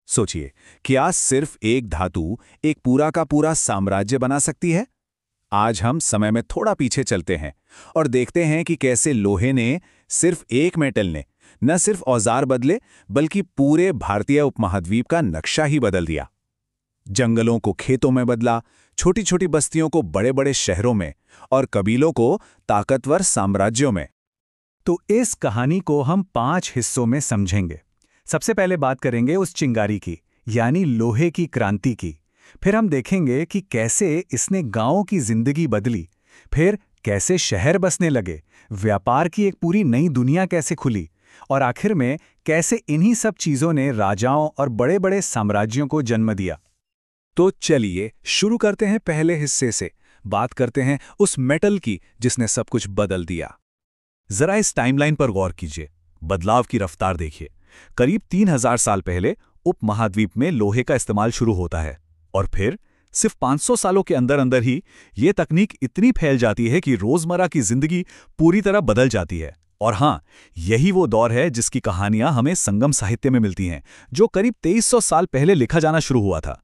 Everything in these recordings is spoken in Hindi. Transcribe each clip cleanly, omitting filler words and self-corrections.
सोचिए, क्या सिर्फ एक धातु एक पूरा का पूरा साम्राज्य बना सकती है? आज हम समय में थोड़ा पीछे चलते हैं और देखते हैं कि कैसे लोहे ने, सिर्फ एक मेटल ने, न सिर्फ औजार बदले बल्कि पूरे भारतीय उपमहाद्वीप का नक्शा ही बदल दिया। जंगलों को खेतों में बदला, छोटी छोटी बस्तियों को बड़े बड़े शहरों में और कबीलों को ताकतवर साम्राज्यों में। तो इस कहानी को हम 5 हिस्सों में समझेंगे। सबसे पहले बात करेंगे उस चिंगारी की, यानी लोहे की क्रांति की। फिर हम देखेंगे कि कैसे इसने गांवों की जिंदगी बदली, फिर कैसे शहर बसने लगे, व्यापार की एक पूरी नई दुनिया कैसे खुली, और आखिर में कैसे इन्हीं सब चीजों ने राजाओं और बड़े बड़े साम्राज्यों को जन्म दिया। तो चलिए शुरू करते हैं पहले हिस्से से। बात करते हैं उस मेटल की जिसने सब कुछ बदल दिया। जरा इस टाइमलाइन पर गौर कीजिए, बदलाव की रफ्तार देखिए। करीब 3000 साल पहले उपमहाद्वीप में लोहे का इस्तेमाल शुरू होता है और फिर सिर्फ 500 सालों के अंदर अंदर ही ये तकनीक इतनी फैल जाती है कि रोजमर्रा की जिंदगी पूरी तरह बदल जाती है। और हां, यही वो दौर है जिसकी कहानियां हमें संगम साहित्य में मिलती हैं, जो करीब 2300 साल पहले लिखा जाना शुरू हुआ था।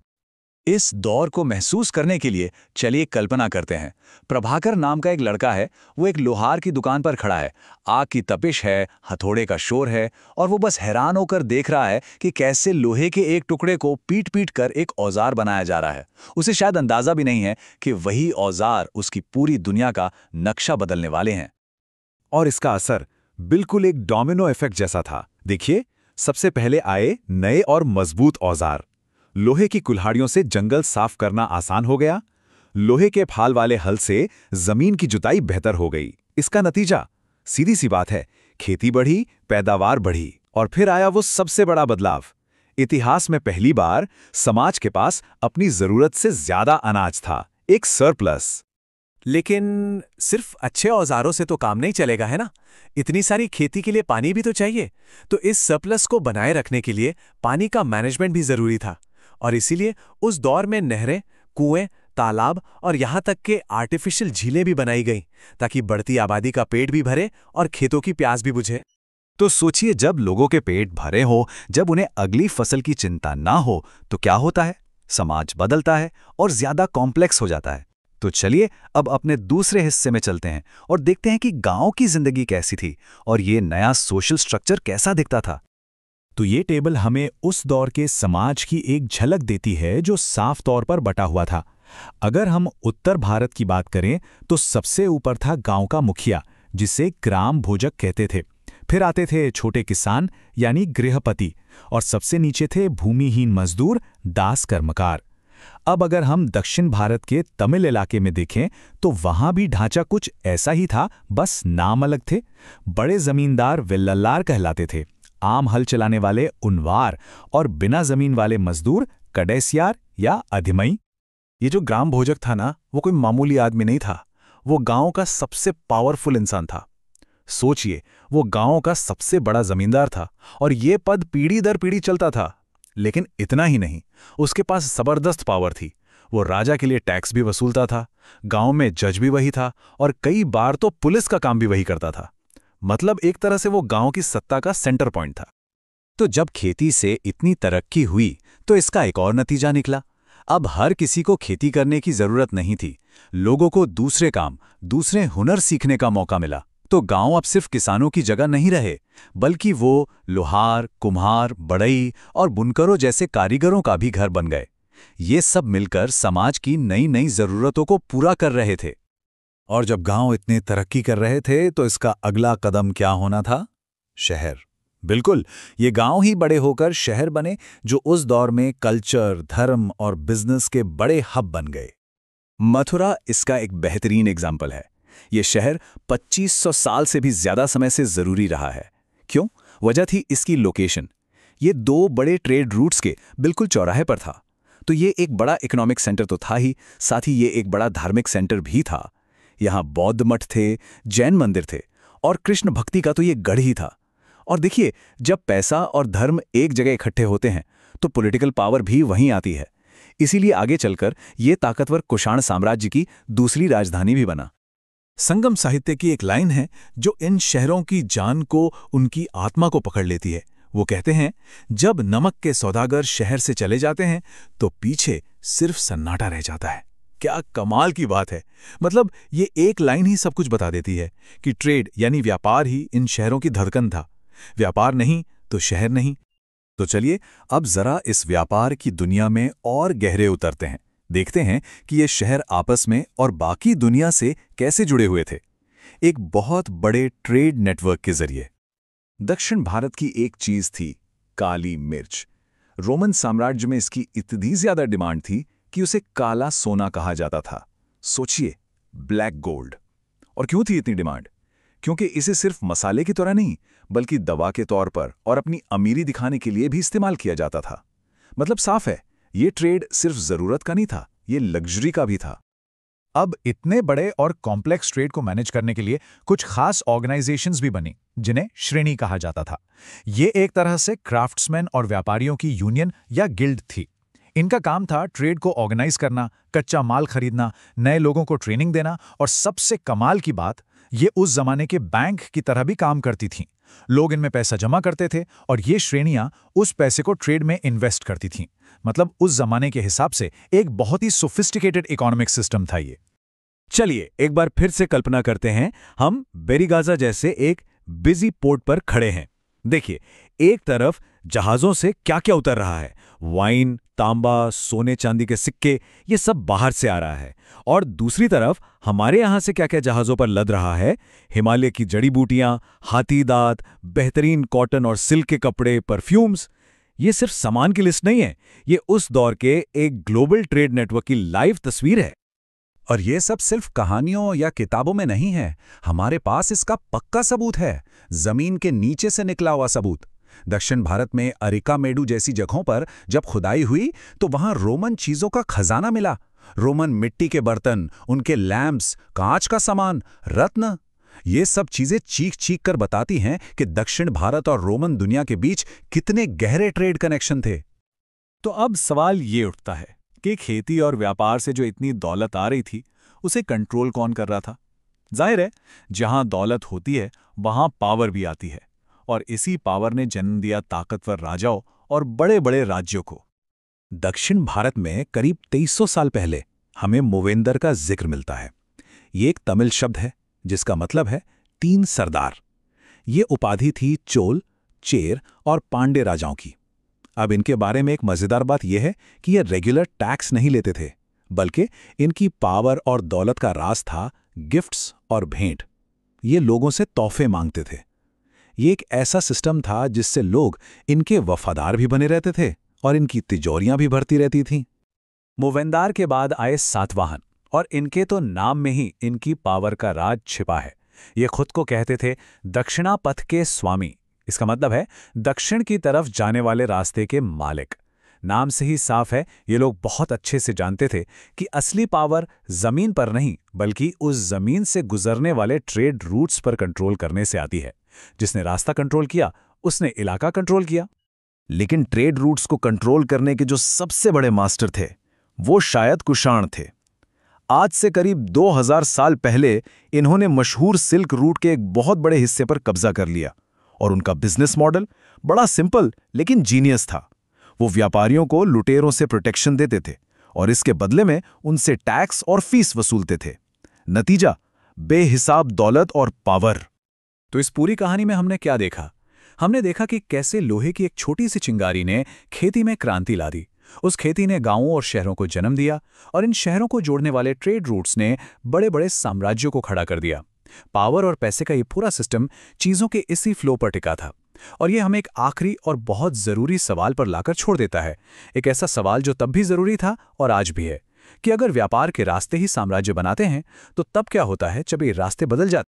इस दौर को महसूस करने के लिए चलिए कल्पना करते हैं। प्रभाकर नाम का एक लड़का है, वो एक लोहार की दुकान पर खड़ा है। आग की तपिश है, हथौड़े का शोर है और वो बस हैरान होकर देख रहा है कि कैसे लोहे के एक टुकड़े को पीट पीट कर एक औजार बनाया जा रहा है। उसे शायद अंदाजा भी नहीं है कि वही औजार उसकी पूरी दुनिया का नक्शा बदलने वाले हैं। और इसका असर बिल्कुल एक डोमिनो इफेक्ट जैसा था। देखिए, सबसे पहले आए नए और मजबूत औजार। लोहे की कुल्हाड़ियों से जंगल साफ करना आसान हो गया। लोहे के फाल वाले हल से जमीन की जुताई बेहतर हो गई। इसका नतीजा सीधी सी बात है, खेती बढ़ी, पैदावार बढ़ी। और फिर आया वो सबसे बड़ा बदलाव। इतिहास में पहली बार समाज के पास अपनी जरूरत से ज्यादा अनाज था, एक सरप्लस। लेकिन सिर्फ अच्छे औजारों से तो काम नहीं चलेगा, है ना? इतनी सारी खेती के लिए पानी भी तो चाहिए। तो इस सरप्लस को बनाए रखने के लिए पानी का मैनेजमेंट भी जरूरी था। और इसीलिए उस दौर में नहरें, कुएं, तालाब और यहां तक के आर्टिफिशियल झीलें भी बनाई गईं, ताकि बढ़ती आबादी का पेट भी भरे और खेतों की प्यास भी बुझे। तो सोचिए, जब लोगों के पेट भरे हो, जब उन्हें अगली फसल की चिंता ना हो, तो क्या होता है? समाज बदलता है और ज्यादा कॉम्प्लेक्स हो जाता है। तो चलिए अब अपने दूसरे हिस्से में चलते हैं और देखते हैं कि गांव की जिंदगी कैसी थी और ये नया सोशल स्ट्रक्चर कैसा दिखता था। तो ये टेबल हमें उस दौर के समाज की एक झलक देती है जो साफ तौर पर बटा हुआ था। अगर हम उत्तर भारत की बात करें तो सबसे ऊपर था गांव का मुखिया, जिसे ग्राम भोजक कहते थे। फिर आते थे छोटे किसान यानी गृहपति, और सबसे नीचे थे भूमिहीन मजदूर, दास कर्मकार। अब अगर हम दक्षिण भारत के तमिल इलाके में देखें तो वहां भी ढांचा कुछ ऐसा ही था, बस नाम अलग थे। बड़े जमींदार वेल्लल्लार कहलाते थे, आम हल चलाने वाले उनवार, और बिना जमीन वाले मजदूर कडेसियार या अधिमई। ये जो ग्राम भोजक था ना, वो कोई मामूली आदमी नहीं था, वो गांव का सबसे पावरफुल इंसान था। सोचिए, वो गांव का सबसे बड़ा जमींदार था और ये पद पीढ़ी दर पीढ़ी चलता था। लेकिन इतना ही नहीं, उसके पास जबरदस्त पावर थी। वो राजा के लिए टैक्स भी वसूलता था, गांव में जज भी वही था और कई बार तो पुलिस का काम भी वही करता था। मतलब एक तरह से वो गांव की सत्ता का सेंटर पॉइंट था। तो जब खेती से इतनी तरक्की हुई तो इसका एक और नतीजा निकला। अब हर किसी को खेती करने की जरूरत नहीं थी। लोगों को दूसरे काम, दूसरे हुनर सीखने का मौका मिला। तो गांव अब सिर्फ किसानों की जगह नहीं रहे, बल्कि वो लोहार, कुम्हार, बढ़ई और बुनकरों जैसे कारीगरों का भी घर बन गए। ये सब मिलकर समाज की नई नई जरूरतों को पूरा कर रहे थे। और जब गांव इतने तरक्की कर रहे थे तो इसका अगला कदम क्या होना था? शहर। बिल्कुल, ये गांव ही बड़े होकर शहर बने, जो उस दौर में कल्चर, धर्म और बिजनेस के बड़े हब बन गए। मथुरा इसका एक बेहतरीन एग्जाम्पल है। ये शहर 2500 साल से भी ज्यादा समय से जरूरी रहा है। क्यों? वजह थी इसकी लोकेशन। ये 2 बड़े ट्रेड रूट्स के बिल्कुल चौराहे पर था। तो ये एक बड़ा इकोनॉमिक सेंटर तो था ही, साथ ही ये एक बड़ा धार्मिक सेंटर भी था। यहाँ बौद्ध मठ थे, जैन मंदिर थे और कृष्ण भक्ति का तो ये गढ़ ही था। और देखिए, जब पैसा और धर्म एक जगह इकट्ठे होते हैं तो पॉलिटिकल पावर भी वहीं आती है। इसीलिए आगे चलकर ये ताकतवर कुषाण साम्राज्य की दूसरी राजधानी भी बना। संगम साहित्य की एक लाइन है जो इन शहरों की जान को, उनकी आत्मा को पकड़ लेती है। वो कहते हैं, जब नमक के सौदागर शहर से चले जाते हैं तो पीछे सिर्फ सन्नाटा रह जाता है। क्या कमाल की बात है। मतलब ये एक लाइन ही सब कुछ बता देती है कि ट्रेड यानी व्यापार ही इन शहरों की धड़कन था। व्यापार नहीं तो शहर नहीं। तो चलिए अब जरा इस व्यापार की दुनिया में और गहरे उतरते हैं। देखते हैं कि ये शहर आपस में और बाकी दुनिया से कैसे जुड़े हुए थे, एक बहुत बड़े ट्रेड नेटवर्क के जरिए। दक्षिण भारत की एक चीज थी काली मिर्च। रोमन साम्राज्य में इसकी इतनी ज्यादा डिमांड थी कि उसे काला सोना कहा जाता था। सोचिए, ब्लैक गोल्ड। और क्यों थी इतनी डिमांड? क्योंकि इसे सिर्फ मसाले की तरह नहीं बल्कि दवा के तौर पर और अपनी अमीरी दिखाने के लिए भी इस्तेमाल किया जाता था। मतलब साफ है, ये ट्रेड सिर्फ जरूरत का नहीं था, ये लग्जरी का भी था। अब इतने बड़े और कॉम्प्लेक्स ट्रेड को मैनेज करने के लिए कुछ खास ऑर्गेनाइजेशंस भी बनी जिन्हें श्रेणी कहा जाता था। ये एक तरह से क्राफ्ट्समैन और व्यापारियों की यूनियन या गिल्ड थी। इनका काम था ट्रेड को ऑर्गेनाइज करना, कच्चा माल खरीदना, नए लोगों को ट्रेनिंग देना और सबसे कमाल की बात, ये उस जमाने के बैंक की तरह भी काम करती थीं। लोग इनमें पैसा जमा करते थे और ये श्रेणियां उस पैसे को ट्रेड में इन्वेस्ट करती थीं। मतलब उस जमाने के हिसाब से एक बहुत ही सोफिस्टिकेटेड इकोनॉमिक सिस्टम था ये। चलिए एक बार फिर से कल्पना करते हैं, हम बेरीगाजा जैसे एक बिजी पोर्ट पर खड़े हैं। देखिए, एक तरफ जहाजों से क्या क्या उतर रहा है, वाइन, तांबा, सोने चांदी के सिक्के, ये सब बाहर से आ रहा है। और दूसरी तरफ हमारे यहाँ से क्या क्या जहाजों पर लद रहा है, हिमालय की जड़ी बूटियां, हाथी दांत, बेहतरीन कॉटन और सिल्क के कपड़े, परफ्यूम्स। ये सिर्फ सामान की लिस्ट नहीं है, ये उस दौर के एक ग्लोबल ट्रेड नेटवर्क की लाइव तस्वीर है। और ये सब सिर्फ कहानियों या किताबों में नहीं है, हमारे पास इसका पक्का सबूत है, जमीन के नीचे से निकला हुआ सबूत। दक्षिण भारत में अरिकामेडु जैसी जगहों पर जब खुदाई हुई तो वहां रोमन चीजों का खजाना मिला। रोमन मिट्टी के बर्तन, उनके लैंप्स, कांच का सामान, रत्न, ये सब चीजें चीख चीख कर बताती हैं कि दक्षिण भारत और रोमन दुनिया के बीच कितने गहरे ट्रेड कनेक्शन थे। तो अब सवाल ये उठता है कि खेती और व्यापार से जो इतनी दौलत आ रही थी, उसे कंट्रोल कौन कर रहा था? जाहिर है, जहां दौलत होती है वहां पावर भी आती है, और इसी पावर ने जन्म दिया ताकतवर राजाओं और बड़े बड़े राज्यों को। दक्षिण भारत में करीब 2300 साल पहले हमें मूवेंदर का जिक्र मिलता है। ये एक तमिल शब्द है जिसका मतलब है 3 सरदार। ये उपाधि थी चोल, चेर और पांडे राजाओं की। अब इनके बारे में एक मजेदार बात यह है कि ये रेगुलर टैक्स नहीं लेते थे, बल्कि इनकी पावर और दौलत का राज था गिफ्ट्स और भेंट। ये लोगों से तोहफे मांगते थे। ये एक ऐसा सिस्टम था जिससे लोग इनके वफादार भी बने रहते थे और इनकी तिजोरियां भी भरती रहती थीं। मूवेंदार के बाद आए सातवाहन, और इनके तो नाम में ही इनकी पावर का राज छिपा है। ये खुद को कहते थे दक्षिणा पथ के स्वामी। इसका मतलब है दक्षिण की तरफ जाने वाले रास्ते के मालिक। नाम से ही साफ है, ये लोग बहुत अच्छे से जानते थे कि असली पावर जमीन पर नहीं बल्कि उस जमीन से गुजरने वाले ट्रेड रूट्स पर कंट्रोल करने से आती है। जिसने रास्ता कंट्रोल किया उसने इलाका कंट्रोल किया। लेकिन ट्रेड रूट्स को कंट्रोल करने के जो सबसे बड़े मास्टर थे वो शायद कुषाण थे। आज से करीब 2000 साल पहले इन्होंने मशहूर सिल्क रूट के एक बहुत बड़े हिस्से पर कब्जा कर लिया, और उनका बिजनेस मॉडल बड़ा सिंपल लेकिन जीनियस था। वो व्यापारियों को लुटेरों से प्रोटेक्शन देते थे और इसके बदले में उनसे टैक्स और फीस वसूलते थे। नतीजा, बेहिसाब दौलत और पावर। तो इस पूरी कहानी में हमने क्या देखा? हमने देखा कि कैसे लोहे की एक छोटी सी चिंगारी ने खेती में क्रांति ला दी। उस खेती ने गांवों और शहरों को जन्म दिया, और इन शहरों को जोड़ने वाले ट्रेड रूट्स ने बड़े बड़े साम्राज्यों को खड़ा कर दिया। पावर और पैसे का ये पूरा सिस्टम चीजों के इसी फ्लो पर टिका था। और ये हमें एक आखिरी और बहुत जरूरी सवाल पर लाकर छोड़ देता है। एक ऐसा सवाल जो तब भी जरूरी था और आज भी है, कि अगर व्यापार के रास्ते ही साम्राज्य बनाते हैं तो तब क्या होता है जब ये रास्ते बदल जाते हैं?